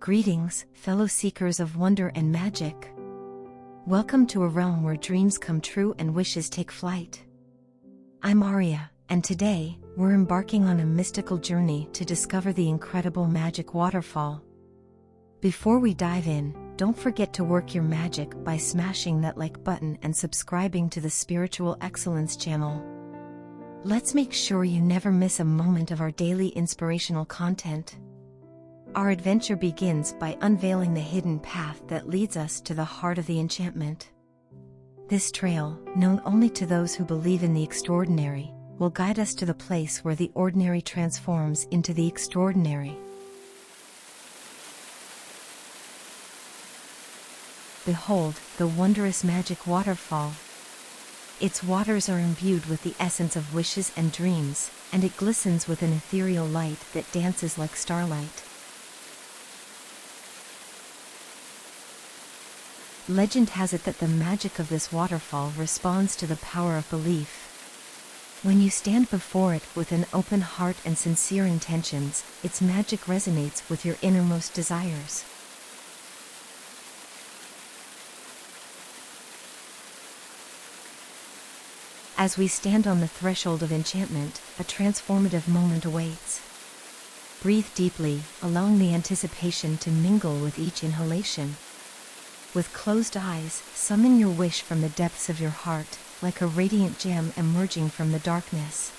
Greetings, fellow seekers of wonder and magic. Welcome to a realm where dreams come true and wishes take flight. I'm Aria, and today, we're embarking on a mystical journey to discover the incredible Magic Waterfall. Before we dive in, don't forget to work your magic by smashing that like button and subscribing to the Spiritual Excellence channel. Let's make sure you never miss a moment of our daily inspirational content. Our adventure begins by unveiling the hidden path that leads us to the heart of the enchantment. This trail, known only to those who believe in the extraordinary, will guide us to the place where the ordinary transforms into the extraordinary. Behold, the wondrous Magic Waterfall. Its waters are imbued with the essence of wishes and dreams, and it glistens with an ethereal light that dances like starlight. Legend has it that the magic of this waterfall responds to the power of belief. When you stand before it with an open heart and sincere intentions, its magic resonates with your innermost desires. As we stand on the threshold of enchantment, a transformative moment awaits. Breathe deeply, allowing the anticipation to mingle with each inhalation. With closed eyes, summon your wish from the depths of your heart, like a radiant gem emerging from the darkness.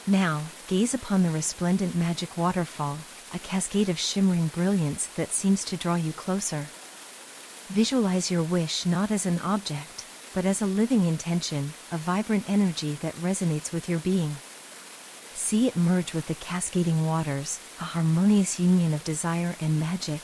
Now, gaze upon the resplendent Magic Waterfall, a cascade of shimmering brilliance that seems to draw you closer. Visualize your wish not as an object, but as a living intention, a vibrant energy that resonates with your being. See it merge with the cascading waters, a harmonious union of desire and magic.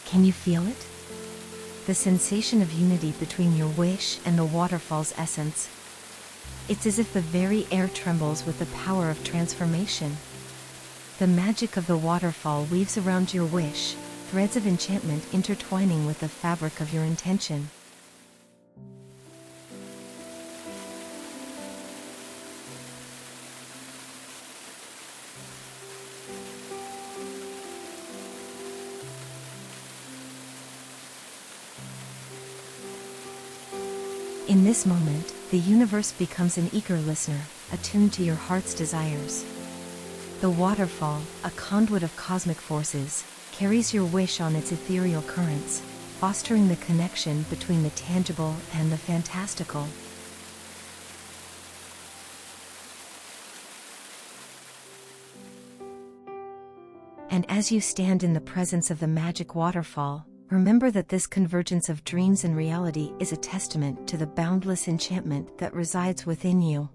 Can you feel it? The sensation of unity between your wish and the waterfall's essence. It's as if the very air trembles with the power of transformation. The magic of the waterfall weaves around your wish, threads of enchantment intertwining with the fabric of your intention. In this moment, the universe becomes an eager listener, attuned to your heart's desires. The waterfall, a conduit of cosmic forces, carries your wish on its ethereal currents, fostering the connection between the tangible and the fantastical. And as you stand in the presence of the Magic Waterfall, remember that this convergence of dreams and reality is a testament to the boundless enchantment that resides within you.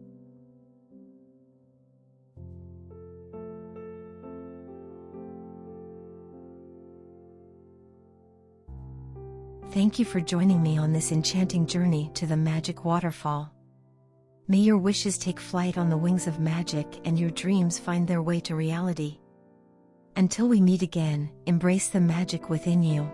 Thank you for joining me on this enchanting journey to the Magic Waterfall. May your wishes take flight on the wings of magic and your dreams find their way to reality. Until we meet again, embrace the magic within you.